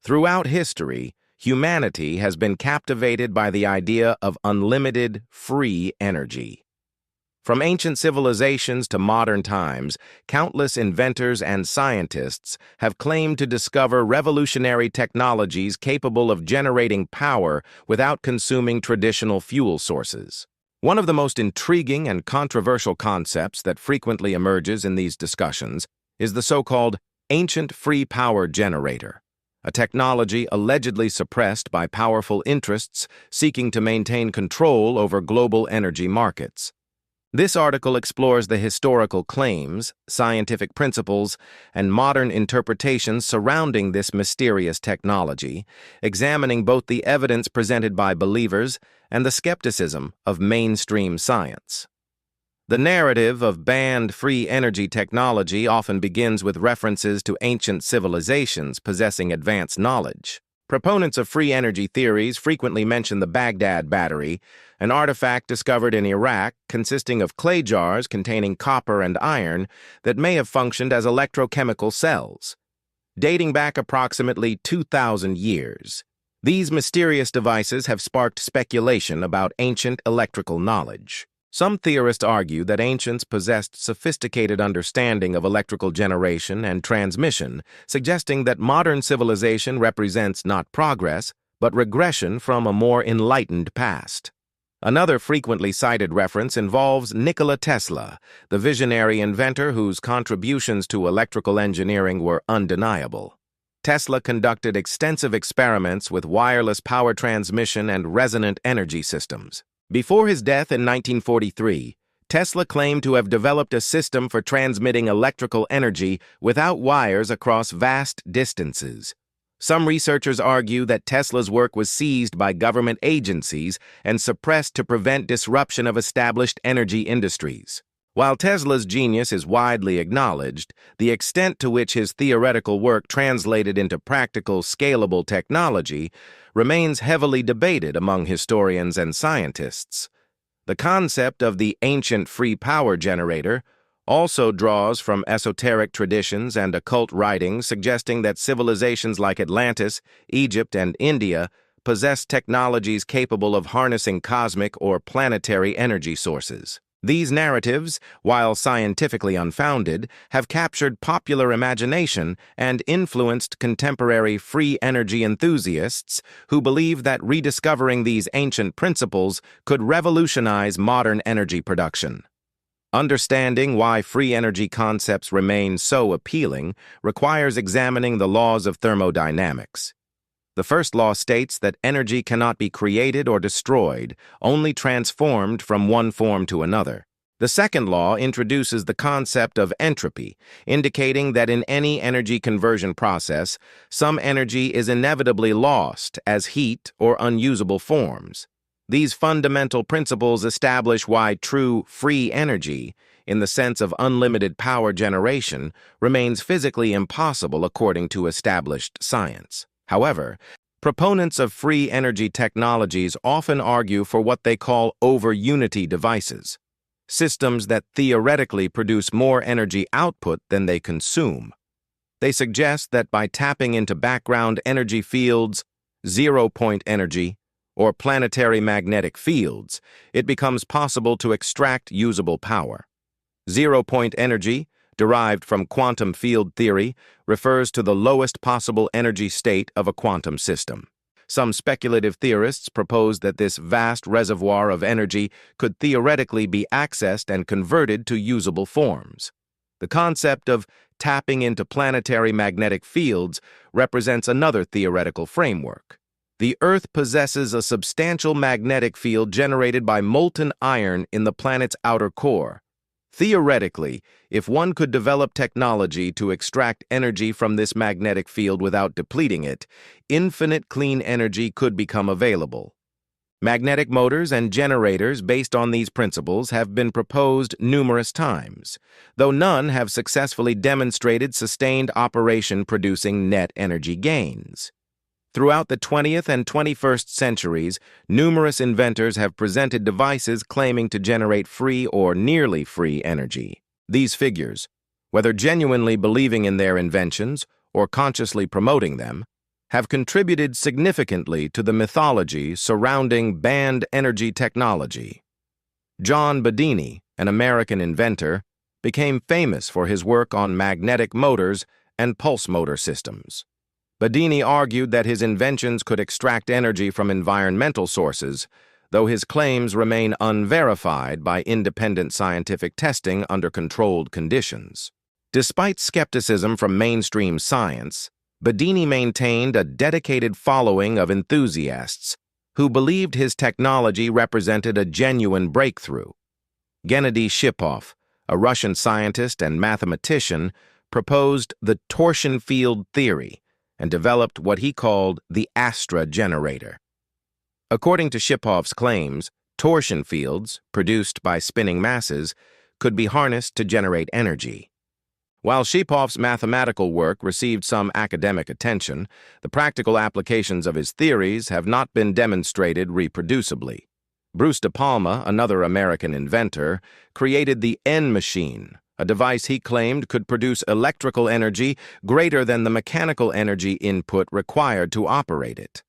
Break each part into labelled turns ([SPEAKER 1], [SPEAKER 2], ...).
[SPEAKER 1] Throughout history, humanity has been captivated by the idea of unlimited, free energy. From ancient civilizations to modern times, countless inventors and scientists have claimed to discover revolutionary technologies capable of generating power without consuming traditional fuel sources. One of the most intriguing and controversial concepts that frequently emerges in these discussions is the so-called ancient free power generator, a technology allegedly suppressed by powerful interests seeking to maintain control over global energy markets. This article explores the historical claims, scientific principles, and modern interpretations surrounding this mysterious technology, examining both the evidence presented by believers and the skepticism of mainstream science. The narrative of banned free energy technology often begins with references to ancient civilizations possessing advanced knowledge. Proponents of free energy theories frequently mention the Baghdad battery, an artifact discovered in Iraq consisting of clay jars containing copper and iron that may have functioned as electrochemical cells. Dating back approximately 2,000 years, these mysterious devices have sparked speculation about ancient electrical knowledge. Some theorists argue that ancients possessed sophisticated understanding of electrical generation and transmission, suggesting that modern civilization represents not progress, but regression from a more enlightened past. Another frequently cited reference involves Nikola Tesla, the visionary inventor whose contributions to electrical engineering were undeniable. Tesla conducted extensive experiments with wireless power transmission and resonant energy systems. Before his death in 1943, Tesla claimed to have developed a system for transmitting electrical energy without wires across vast distances. Some researchers argue that Tesla's work was seized by government agencies and suppressed to prevent disruption of established energy industries. While Tesla's genius is widely acknowledged, the extent to which his theoretical work translated into practical, scalable technology remains heavily debated among historians and scientists. The concept of the ancient free power generator also draws from esoteric traditions and occult writings suggesting that civilizations like Atlantis, Egypt, and India possessed technologies capable of harnessing cosmic or planetary energy sources. These narratives, while scientifically unfounded, have captured popular imagination and influenced contemporary free energy enthusiasts who believe that rediscovering these ancient principles could revolutionize modern energy production. Understanding why free energy concepts remain so appealing requires examining the laws of thermodynamics. The first law states that energy cannot be created or destroyed, only transformed from one form to another. The second law introduces the concept of entropy, indicating that in any energy conversion process, some energy is inevitably lost as heat or unusable forms. These fundamental principles establish why true free energy, in the sense of unlimited power generation, remains physically impossible according to established science. However, proponents of free energy technologies often argue for what they call over-unity devices, systems that theoretically produce more energy output than they consume. They suggest that by tapping into background energy fields, zero-point energy, or planetary magnetic fields, it becomes possible to extract usable power. Zero-point energy, derived from quantum field theory, refers to the lowest possible energy state of a quantum system. Some speculative theorists propose that this vast reservoir of energy could theoretically be accessed and converted to usable forms. The concept of tapping into planetary magnetic fields represents another theoretical framework. The Earth possesses a substantial magnetic field generated by molten iron in the planet's outer core. Theoretically, if one could develop technology to extract energy from this magnetic field without depleting it, infinite clean energy could become available. Magnetic motors and generators based on these principles have been proposed numerous times, though none have successfully demonstrated sustained operation producing net energy gains. Throughout the 20th and 21st centuries, numerous inventors have presented devices claiming to generate free or nearly free energy. These figures, whether genuinely believing in their inventions or consciously promoting them, have contributed significantly to the mythology surrounding banned energy technology. John Bedini, an American inventor, became famous for his work on magnetic motors and pulse motor systems. Bedini argued that his inventions could extract energy from environmental sources, though his claims remain unverified by independent scientific testing under controlled conditions. Despite skepticism from mainstream science, Bedini maintained a dedicated following of enthusiasts who believed his technology represented a genuine breakthrough. Gennady Shipov, a Russian scientist and mathematician, proposed the torsion field theory and developed what he called the Astra generator. According to Shipov's claims, torsion fields, produced by spinning masses, could be harnessed to generate energy. While Shipov's mathematical work received some academic attention, the practical applications of his theories have not been demonstrated reproducibly. Bruce De Palma, another American inventor, created the N-machine, a device he claimed could produce electrical energy greater than the mechanical energy input required to operate it.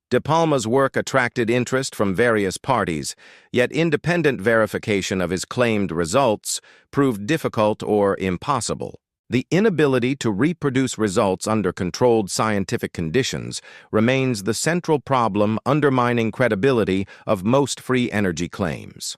[SPEAKER 1] De Palma's work attracted interest from various parties, yet independent verification of his claimed results proved difficult or impossible. The inability to reproduce results under controlled scientific conditions remains the central problem undermining credibility of most free energy claims.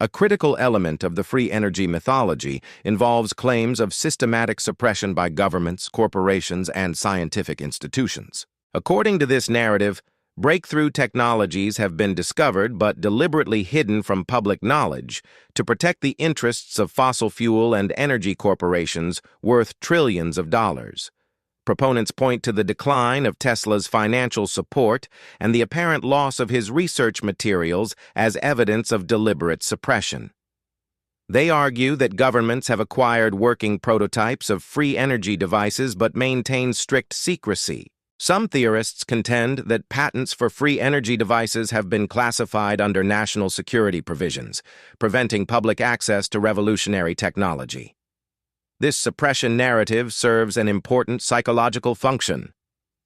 [SPEAKER 1] A critical element of the free energy mythology involves claims of systematic suppression by governments, corporations, and scientific institutions. According to this narrative, breakthrough technologies have been discovered but deliberately hidden from public knowledge to protect the interests of fossil fuel and energy corporations worth trillions of dollars. Proponents point to the decline of Tesla's financial support and the apparent loss of his research materials as evidence of deliberate suppression. They argue that governments have acquired working prototypes of free energy devices but maintain strict secrecy. Some theorists contend that patents for free energy devices have been classified under national security provisions, preventing public access to revolutionary technology. This suppression narrative serves an important psychological function.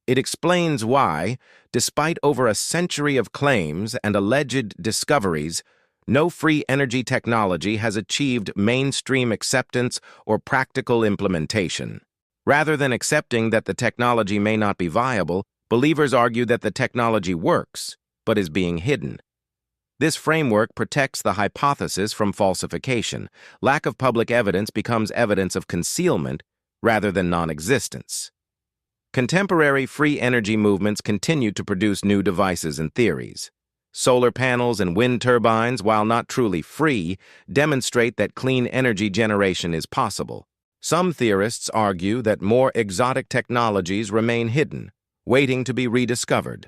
[SPEAKER 1] It explains why, despite over a century of claims and alleged discoveries, no free energy technology has achieved mainstream acceptance or practical implementation. Rather than accepting that the technology may not be viable, believers argue that the technology works, but is being hidden. This framework protects the hypothesis from falsification. Lack of public evidence becomes evidence of concealment rather than non-existence. Contemporary free energy movements continue to produce new devices and theories. Solar panels and wind turbines, while not truly free, demonstrate that clean energy generation is possible. Some theorists argue that more exotic technologies remain hidden, waiting to be rediscovered.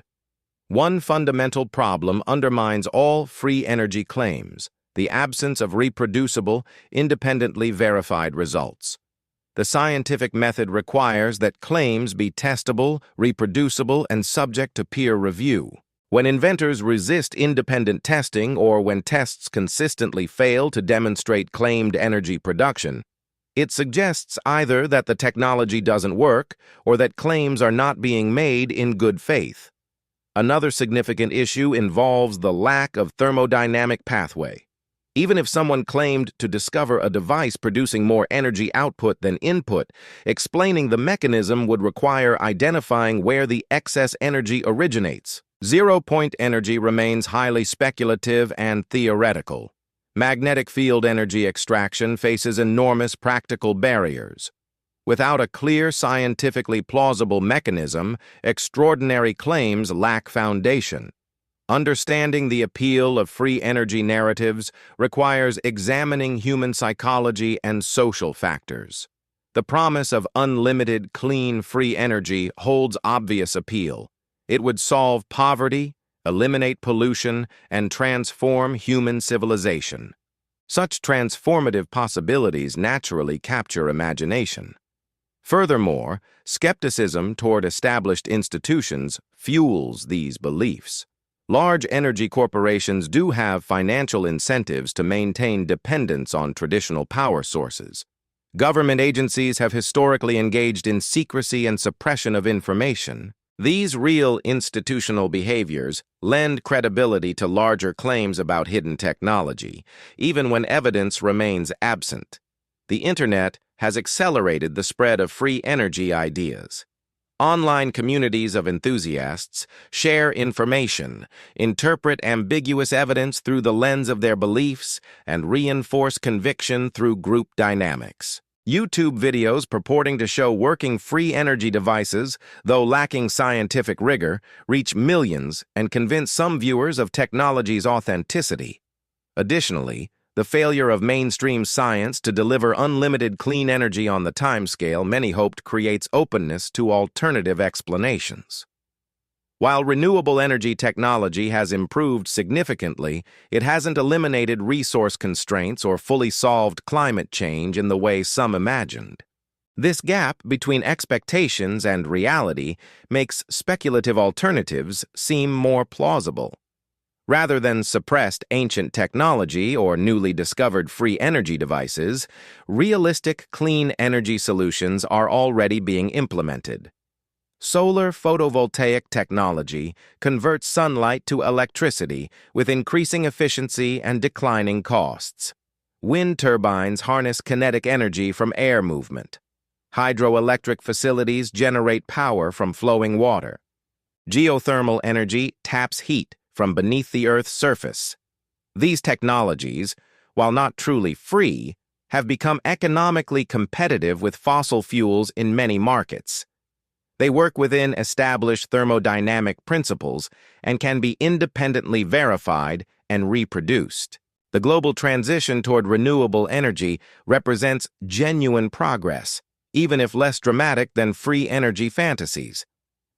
[SPEAKER 1] One fundamental problem undermines all free energy claims: the absence of reproducible, independently verified results. The scientific method requires that claims be testable, reproducible, and subject to peer review. When inventors resist independent testing or when tests consistently fail to demonstrate claimed energy production, it suggests either that the technology doesn't work or that claims are not being made in good faith. Another significant issue involves the lack of thermodynamic pathway. Even if someone claimed to discover a device producing more energy output than input, explaining the mechanism would require identifying where the excess energy originates. Zero-point energy remains highly speculative and theoretical. Magnetic field energy extraction faces enormous practical barriers. Without a clear, scientifically plausible mechanism, extraordinary claims lack foundation. Understanding the appeal of free energy narratives requires examining human psychology and social factors. The promise of unlimited, clean, free energy holds obvious appeal. It would solve poverty, eliminate pollution, and transform human civilization. Such transformative possibilities naturally capture imagination. Furthermore, skepticism toward established institutions fuels these beliefs. Large energy corporations do have financial incentives to maintain dependence on traditional power sources. Government agencies have historically engaged in secrecy and suppression of information. These real institutional behaviors lend credibility to larger claims about hidden technology, even when evidence remains absent. The Internet has accelerated the spread of free energy ideas. Online communities of enthusiasts share information, interpret ambiguous evidence through the lens of their beliefs, and reinforce conviction through group dynamics. YouTube videos purporting to show working free energy devices, though lacking scientific rigor, reach millions and convince some viewers of technology's authenticity. Additionally, the failure of mainstream science to deliver unlimited clean energy on the timescale many hoped creates openness to alternative explanations. While renewable energy technology has improved significantly, it hasn't eliminated resource constraints or fully solved climate change in the way some imagined. This gap between expectations and reality makes speculative alternatives seem more plausible. Rather than suppressed ancient technology or newly discovered free energy devices, realistic clean energy solutions are already being implemented. Solar photovoltaic technology converts sunlight to electricity with increasing efficiency and declining costs. Wind turbines harness kinetic energy from air movement. Hydroelectric facilities generate power from flowing water. Geothermal energy taps heat from beneath the Earth's surface. These technologies, while not truly free, have become economically competitive with fossil fuels in many markets. They work within established thermodynamic principles and can be independently verified and reproduced. The global transition toward renewable energy represents genuine progress, even if less dramatic than free energy fantasies.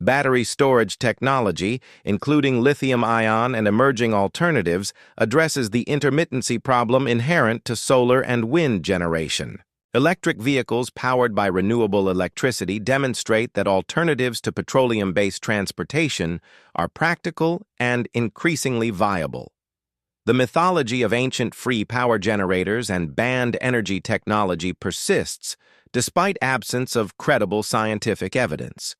[SPEAKER 1] Battery storage technology, including lithium-ion and emerging alternatives, addresses the intermittency problem inherent to solar and wind generation. Electric vehicles powered by renewable electricity demonstrate that alternatives to petroleum-based transportation are practical and increasingly viable. The mythology of ancient free power generators and banned energy technology persists despite absence of credible scientific evidence.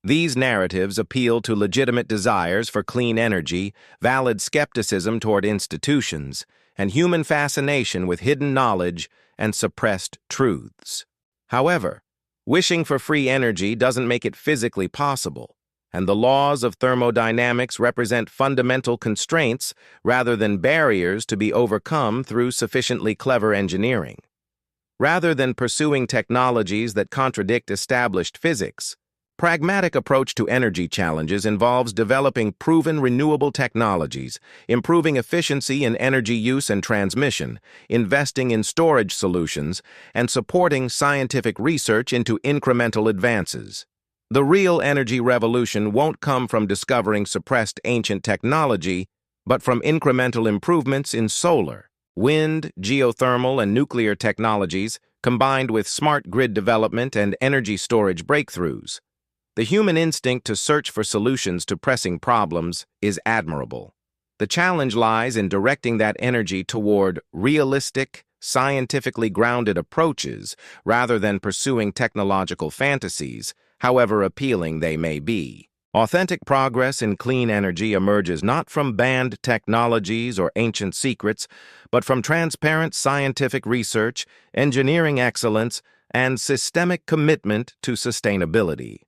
[SPEAKER 1] These narratives appeal to legitimate desires for clean energy, valid skepticism toward institutions, and human fascination with hidden knowledge and suppressed truths. However, wishing for free energy doesn't make it physically possible, and the laws of thermodynamics represent fundamental constraints rather than barriers to be overcome through sufficiently clever engineering. Rather than pursuing technologies that contradict established physics, pragmatic approach to energy challenges involves developing proven renewable technologies, improving efficiency in energy use and transmission, investing in storage solutions, and supporting scientific research into incremental advances. The real energy revolution won't come from discovering suppressed ancient technology, but from incremental improvements in solar, wind, geothermal, and nuclear technologies, combined with smart grid development and energy storage breakthroughs. The human instinct to search for solutions to pressing problems is admirable. The challenge lies in directing that energy toward realistic, scientifically grounded approaches rather than pursuing technological fantasies, however appealing they may be. Authentic progress in clean energy emerges not from banned technologies or ancient secrets, but from transparent scientific research, engineering excellence, and systemic commitment to sustainability.